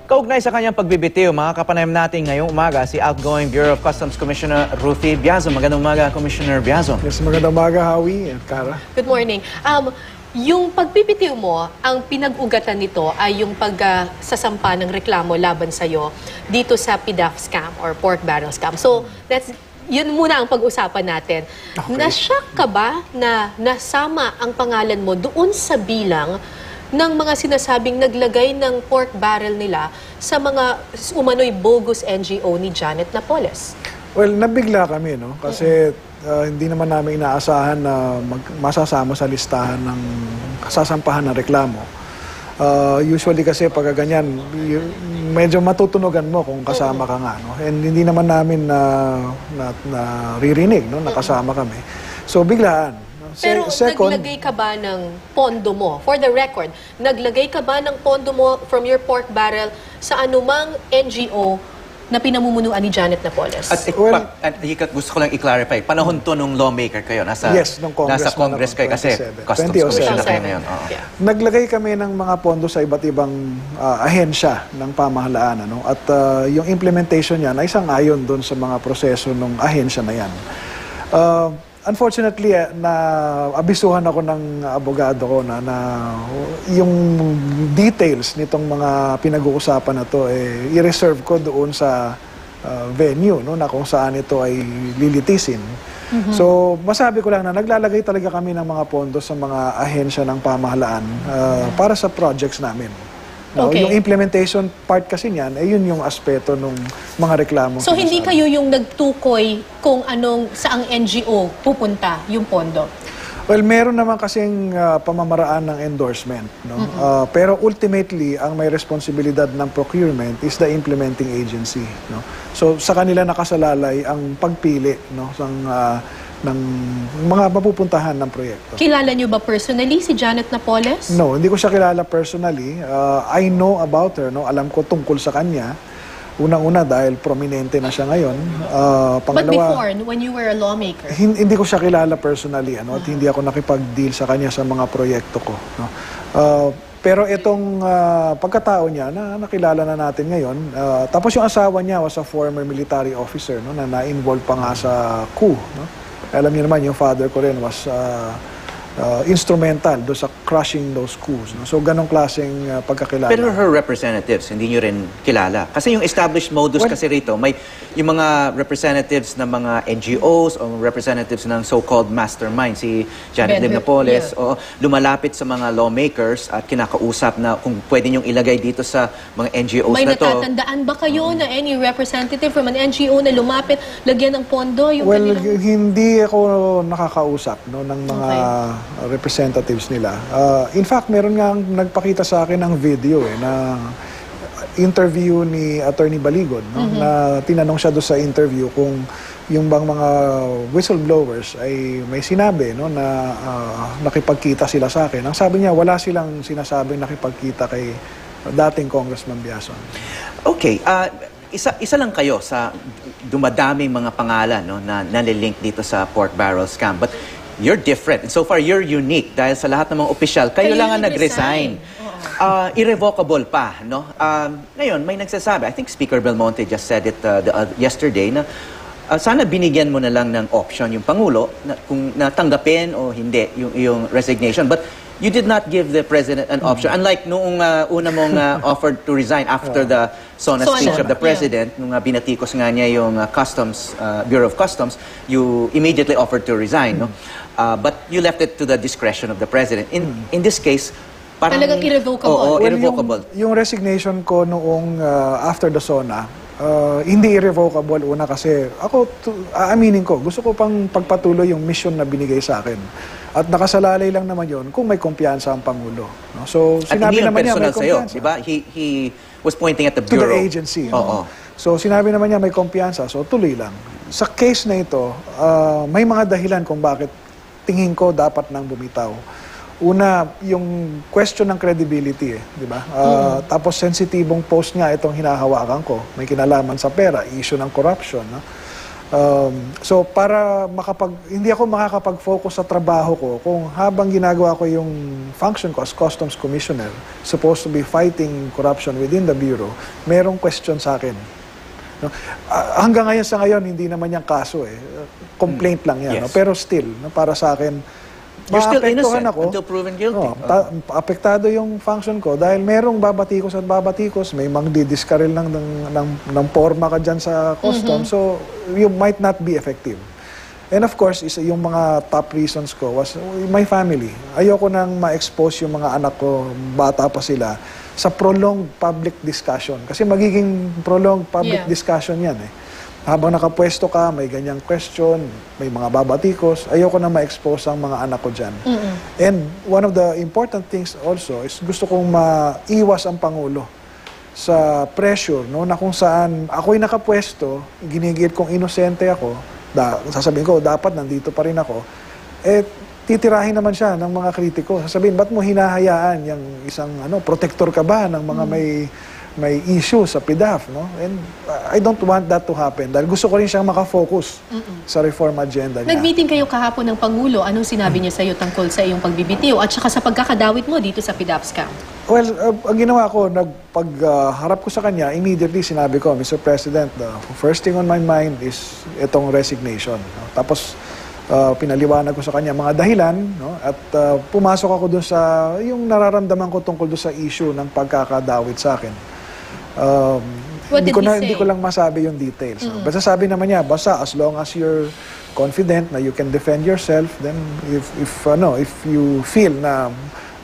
Kaugnay sa kanyang pagbibitiw, mga kapanayam natin ngayong umaga si outgoing Bureau of Customs Commissioner Ruthie Biazo. Magandang umaga, Commissioner Biazo. Yes, magandang umaga, Howie at Cara. Good morning. Yung pagbibitiw mo, ang pinag-ugatan nito ay yung pagsasampa ng reklamo laban sa'yo dito sa PDAF scam or pork barrel scam. So, yun muna ang pag-usapan natin. Okay. Na-shock ka ba na nasama ang pangalan mo doon sa bilang ng mga sinasabing naglagay ng pork barrel nila sa mga umano'y bogus NGO ni Janet Napoles? Well, nabigla kami, no? Kasi hindi naman namin inaasahan na masasama sa listahan ng sasampahan ng reklamo. Usually kasi pag ganyan, medyo matutunugan mo kung kasama ka nga, no? And hindi naman namin naririnig, no? Nakasama kami. So, biglaan. Pero naglagay ka ba ng pondo mo? For the record, naglagay ka ba ng pondo mo from your pork barrel sa anumang NGO na pinamumunuan ni Janet Napoles? At gusto ko lang i-clarify, panahon to nung lawmaker kayo, nasa Congress kayo kasi Customs Commissioner kayo ngayon. Naglagay kami ng mga pondo sa iba't ibang ahensya ng pamahalaan. Ano? At yung implementation niyan ay sang-ayon doon sa mga proseso ng ahensya na yan. Unfortunately, abisuhan ako ng abogado ko na yung details nitong mga pinag-uusapan na to i-reserve ko doon sa venue, no, na kung saan ito ay lilitisin. So, masabi ko lang na naglalagay talaga kami ng mga pondo sa mga ahensya ng pamahalaan para sa projects namin. No? Okay. Yung implementation part kasi niyan, yun yung aspeto ng mga reklamo. So, hindi kayo yung nagtukoy kung saang NGO pupunta yung pondo? Well, meron naman kasing pamamaraan ng endorsement. No? Pero ultimately, ang may responsibilidad ng procurement is the implementing agency. No? So, sa kanila nakasalalay ang pagpili, no? ng mga mapupuntahan ng proyekto. Kilala niyo ba personally si Janet Napoles? No, hindi ko siya kilala personally. I know about her. No? Alam ko tungkol sa kanya. Unang-una dahil prominente na siya ngayon. But before, when you were a lawmaker? Hindi ko siya kilala personally. At hindi ako nakipag-deal sa kanya sa mga proyekto ko. No? Pero itong pagkatao niya, nakilala na natin ngayon. Tapos yung asawa niya was a former military officer, no? Na na-involve pa nga sa coup. No? Alam niyo naman, yung father ko rin was instrumental doon sa crushing those coups. No? So, ganong klaseng pagkakilala. Pero her representatives, hindi nyo rin kilala. Kasi yung established modus kasi rito, may yung mga representatives ng mga NGOs o representatives ng so-called mastermind, si Janet Napoles, o lumalapit sa mga lawmakers at kinakausap na kung pwede nyong ilagay dito sa mga NGOs may na to. May natatandaan ba kayo na any representative from an NGO na lumapit, lagyan ng pondo? Yung hindi ako nakakausap, no, ng mga representatives nila. In fact, meron nga nagpakita sa akin ng video na interview ni Attorney Baligod, no, na tinanong siya doon sa interview kung yung bang mga whistleblowers ay may sinabi, no, na nakipagkita sila sa akin. Ang sabi niya, wala silang sinasabing nakipagkita kay dating Congressman Biazon. Okay, isa lang kayo sa dumadaming mga pangalan, no, na nalilink dito sa pork barrel scam. But you're different. And so far, you're unique dahil sa lahat ng mga opisyal, kayo lang ang nag-resign. Irrevocable pa, no? Ngayon, may nagsasabi, I think Speaker Belmonte just said it yesterday, na sana binigyan mo na lang ng option yung Pangulo na, kung natanggapin o hindi yung resignation. But you did not give the President an option. Unlike noong una mong offered to resign after the SONA speech of the President, nung binatikos nga niya yung Bureau of Customs, you immediately offered to resign. No? But you left it to the discretion of the President. In this case, parang talagang irrevocable. Oo, irrevocable. Yung resignation ko noong after the SONA, hindi irrevocable una kasi ako, aaminin ko, gusto ko pang pagpatuloy yung mission na binigay sa akin. At nakasalalay lang naman yon kung may kumpiyansa ang Pangulo. No? So, sinabi naman niya may kumpiyansa. Diba? He was pointing at the Bureau. To the agency. No? So, sinabi naman niya may kumpiyansa. So, tuloy lang. Sa case na ito, may mga dahilan kung bakit tingin ko dapat nang bumitaw. Una, yung question ng credibility, di ba? Tapos sensitibong post nga itong hinahawakan ko. May kinalaman sa pera, issue ng corruption. No? So para hindi ako makakapag-focus sa trabaho ko kung habang ginagawa ko yung function ko as Customs Commissioner, supposed to be fighting corruption within the Bureau, merong question sa akin. No? Hanggang ngayon sa ngayon, hindi naman yung kaso eh. Complaint lang yan. Yes. No? Pero still, no, para sa akin, You're still maapektuhan innocent until proven guilty. apektado yung function ko dahil merong babatikos at babatikos, may magdidiskaril lang ng forma ka dyan sa custom, so you might not be effective. And of course, yung mga top reasons ko was my family. Ayoko nang ma-expose yung mga anak ko, bata pa sila, sa prolonged public discussion. Kasi magiging prolonged public discussion yan eh. Habang nakapwesto ka, may ganyang question, may mga babatikos, ayoko na ma-expose ang mga anak ko dyan. And one of the important things also is gusto kong maiwas ang Pangulo sa pressure, no, na kung saan ako'y nakapwesto, ginigit kong inosente ako, sasabihin ko, dapat nandito pa rin ako, eh, titirahin naman siya ng mga kritiko. Sasabihin, ba't mo hinahayaan yung isang, protector ka ba ng mga may issue sa PDAF, no? And I don't want that to happen dahil gusto ko rin siyang makafocus sa reform agenda niya. Nag-meeting kayo kahapon ng Pangulo. Anong sinabi niya sa iyo tungkol sa iyong pagbibitiw at saka sa pagkakadawit mo dito sa PDAF scam? Well, ang ginawa ko, pagharap ko sa kanya, immediately sinabi ko, Mr. President, the first thing on my mind is itong resignation. No? Tapos, pinaliwanag ko sa kanya mga dahilan, no? At pumasok ako dun sa, yung nararamdaman ko tungkol dun sa issue ng pagkakadawit sa akin. Hindi ko lang masabi yung details. No? Basta sabi naman niya, basta as long as you're confident na you can defend yourself, then if you feel na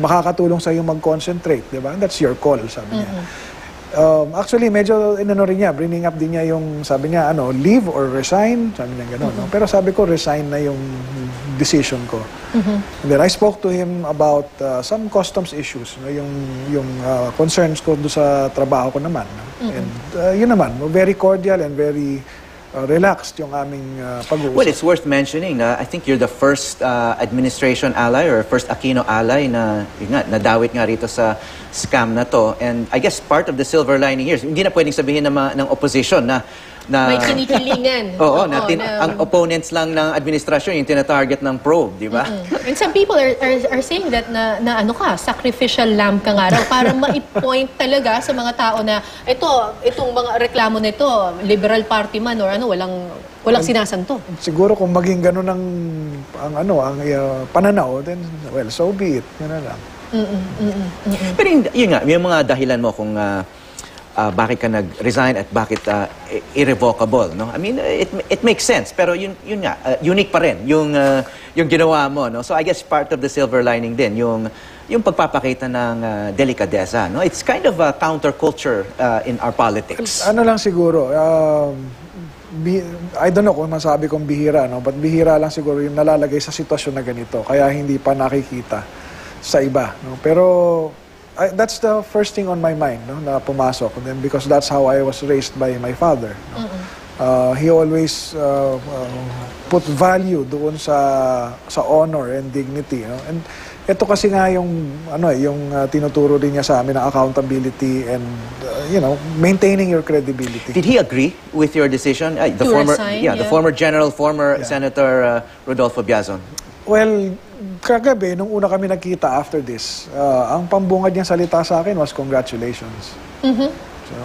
makakatulong sa iyo mag-concentrate, di ba? That's your call, sabi niya. Actually, medyo rin niya, bringing up din niya yung, sabi niya, leave or resign, sabi niya gano'n. No? Pero sabi ko, resign na yung decision ko. And then I spoke to him about some customs issues, no? yung concerns ko doon sa trabaho ko naman. No? And yun naman, very cordial and very relaxed yung aming pag-uusap. Well, it's worth mentioning na I think you're the first administration ally or first Aquino ally na nadawit nga rito sa scam na to. And I guess part of the silver lining here, hindi na pwedeng sabihin ng opposition na may kinikilingan. Ang opponents lang ng administrasyon yung tinatarget ng probe, di ba? And some people are saying that na sacrificial lamb ka nga raw para ma-point talaga sa mga tao na itong mga reklamo nito, Liberal Party man or walang sinasanto. Siguro kung maging ganun ang pananaw, then well, so be it. Yun na lang. Pero yun nga, may mga dahilan mo kung bakit ka nag-resign at bakit irrevocable, no? I mean, it makes sense, pero yun nga, unique pa rin yung ginawa mo, no? So I guess part of the silver lining din yung pagpapakita ng delikadesa, no? It's kind of a counterculture in our politics. Ano lang siguro, I don't know kung masabi kong bihira, no? But bihira lang siguro yung nalalagay sa sitwasyon na ganito, kaya hindi pa nakikita sa iba, no? Pero that's the first thing on my mind, no, na pumasok. And then, because that's how I was raised by my father. No? He always put value doon sa honor and dignity. No? And ito kasi nga yung tinuturo din niya sa amin ng accountability and maintaining your credibility. Did he agree with your decision? The former general, Senator Rodolfo Biazon. Well, kagabi, nung una kami nagkita after this, ang pambungad niyang salita sa akin was congratulations. So,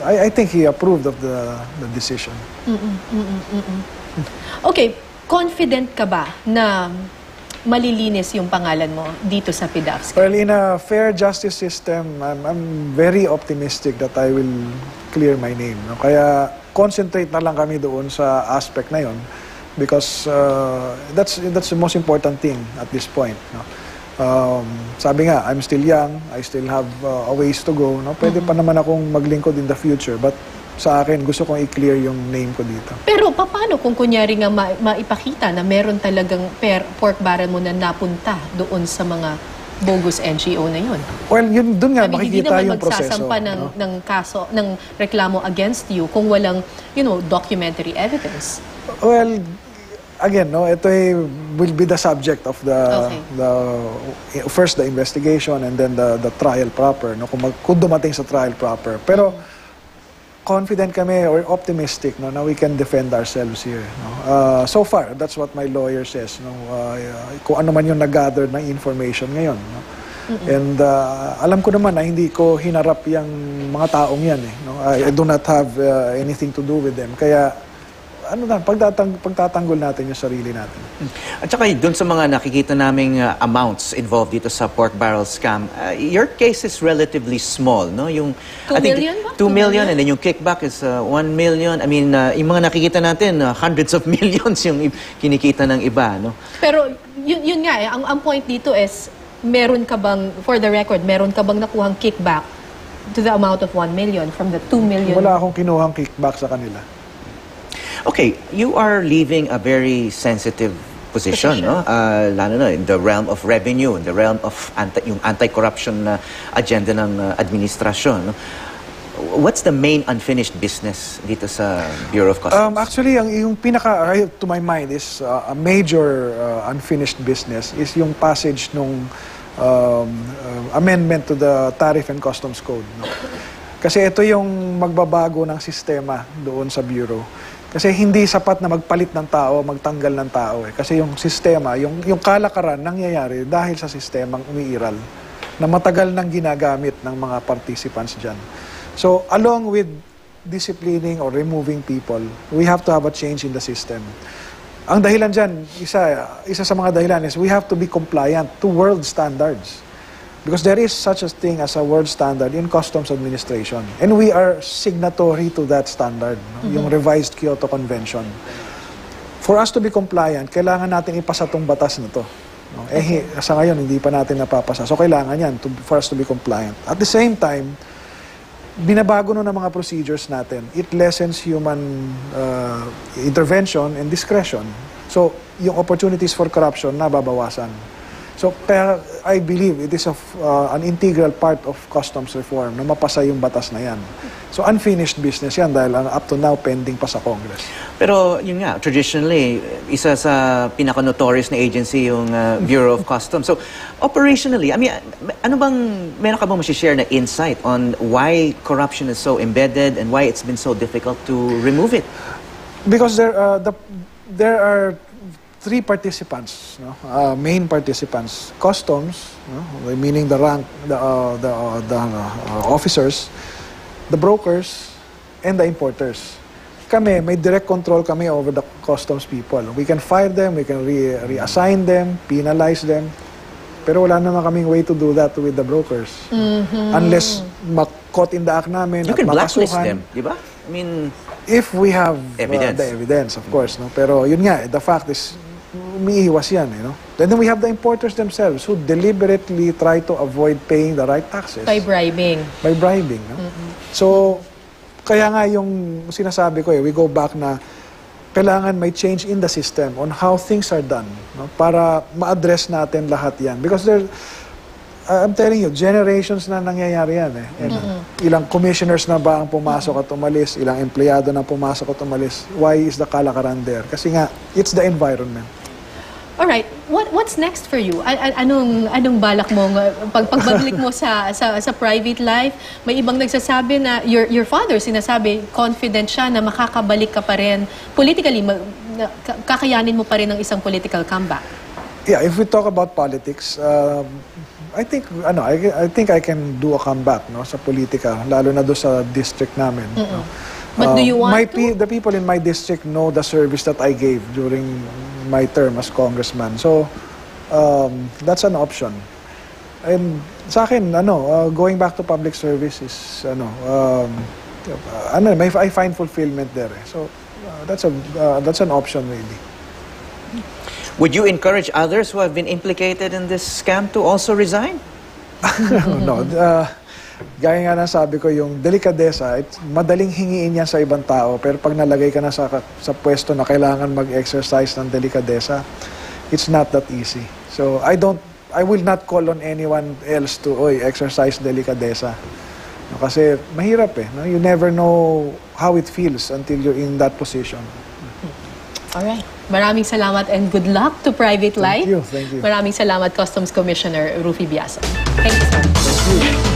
I think he approved of the decision. Okay, confident ka ba na malilinis yung pangalan mo dito sa PDAF? Well, in a fair justice system, I'm very optimistic that I will clear my name. No? Kaya concentrate na lang kami doon sa aspect na yon. Because that's the most important thing at this point. No? Sabi nga, I'm still young, I still have a ways to go. No? Pwede pa naman akong maglingkod in the future, but sa akin, gusto kong i-clear yung name ko dito. Pero paano kung kunyari nga maipakita na meron talagang pork barrel mo na napunta doon sa mga bogus NGO na yun? Well, yun doon nga makikita yung proseso. Hindi naman magsasampa ng kaso, ng reklamo against you kung walang, documentary evidence. Well, again, no, ito will be the subject of first the investigation and then the trial proper, no, kung dumating sa trial proper. Pero confident kami or optimistic, no, na we can defend ourselves here. No? So far, that's what my lawyer says. No? Kung ano man yung nag-gather ng information ngayon. No? And alam ko naman na hindi ko hinarap yung mga taong yan. No? I do not have anything to do with them. Kaya ano na, pagtatanggol natin yung sarili natin. At saka dun sa mga nakikita naming amounts involved dito sa pork barrel scam, your case is relatively small, no? Yung 2 million ba? 2 million, and then yung kickback is 1 million. I mean, yung mga nakikita natin, hundreds of millions yung kinikita ng iba, no? Pero yun nga ang point dito is, meron ka bang, for the record, meron ka bang nakuhang kickback to the amount of 1 million from the 2 million? Wala akong kinuhang kickback sa kanila. Okay, you are leaving a very sensitive position, no? Lalo na in the realm of revenue, in the realm of yung anti-corruption na agenda ng administrasyon. No? What's the main unfinished business dito sa Bureau of Customs? Actually, yung pinaka, to my mind, is a major unfinished business is yung passage nung amendment to the Tariff and Customs Code. No? Kasi ito yung magbabago ng sistema doon sa Bureau. Kasi hindi sapat na magpalit ng tao, magtanggal ng tao. Kasi yung sistema, yung kalakaran nangyayari dahil sa sistemang umiiral na matagal nang ginagamit ng mga participants dyan. So, along with disciplining or removing people, we have to have a change in the system. Ang dahilan dyan, isa sa mga dahilan is we have to be compliant to world standards. Because there is such a thing as a world standard in customs administration. And we are signatory to that standard, no? Yung revised Kyoto Convention. For us to be compliant, kailangan natin ipasa tong batas na to. No? Sa ngayon, hindi pa natin napapasa. So, kailangan yan for us to be compliant. At the same time, binabago nun ang mga procedures natin. It lessens human intervention and discretion. So, yung opportunities for corruption nababawasan. So, kaya I believe it is an integral part of customs reform na mapasa yung batas na yan. So, unfinished business yan dahil up to now pending pa sa Congress. Pero yun nga, traditionally, isa sa pinaka-notorious na agency yung Bureau of Customs. So, operationally, I mean, meron ka bang masishare na insight on why corruption is so embedded and why it's been so difficult to remove it? Because there are three participants, no? Main participants: customs, no? Meaning the rank, the officers, the brokers, and the importers. Kami, may direct control kami over the customs people. We can fire them, we can reassign them, penalize them. Pero wala naman kaming way to do that with the brokers. Unless caught in the act namin You at can blacklist makasuhan. them, di ba? I mean, If we have Evidence. the evidence, of course. No? Pero yun nga, the fact is, umiiwas yan. You know? Then we have the importers themselves who deliberately try to avoid paying the right taxes. By bribing. By bribing. No? So, kaya nga yung sinasabi ko, we go back na kailangan may change in the system on how things are done, no? Para ma-address natin lahat yan. Because I'm telling you, generations na nangyayari yan. And ilang commissioners na ba ang pumasok at umalis, ilang empleyado na pumasok at umalis. Why is the kalakaran there? Kasi nga, it's the environment. Alright, what's next for you? Anong balak mo pagbalik mo sa private life? May ibang nagsasabi na your father sinasabi confident siya na makakabalik ka pa rin politically, kakayanin mo pa rin ng isang political comeback. Yeah, if we talk about politics, I think I can do a comeback, no, sa politika, lalo na do sa district namin. No? But do you want to? The people in my district know the service that I gave during my term as congressman. So, that's an option. And sa akin, going back to public service is, I find fulfillment there. So, that's an option really. would you encourage others who have been implicated in this scam to also resign? No. Gaya nga na sabi ko, yung delikadesa, madaling hingiin yan sa ibang tao, pero pag nalagay ka na sa pwesto na kailangan mag-exercise ng delikadesa, it's not that easy. So, I will not call on anyone else to, exercise delikadesa. No, kasi mahirap no? You never know how it feels until you're in that position. Alright. Maraming salamat and good luck to private life. Thank you. Maraming salamat, Customs Commissioner Rufy Biaso. Thank you, sir. Thank you.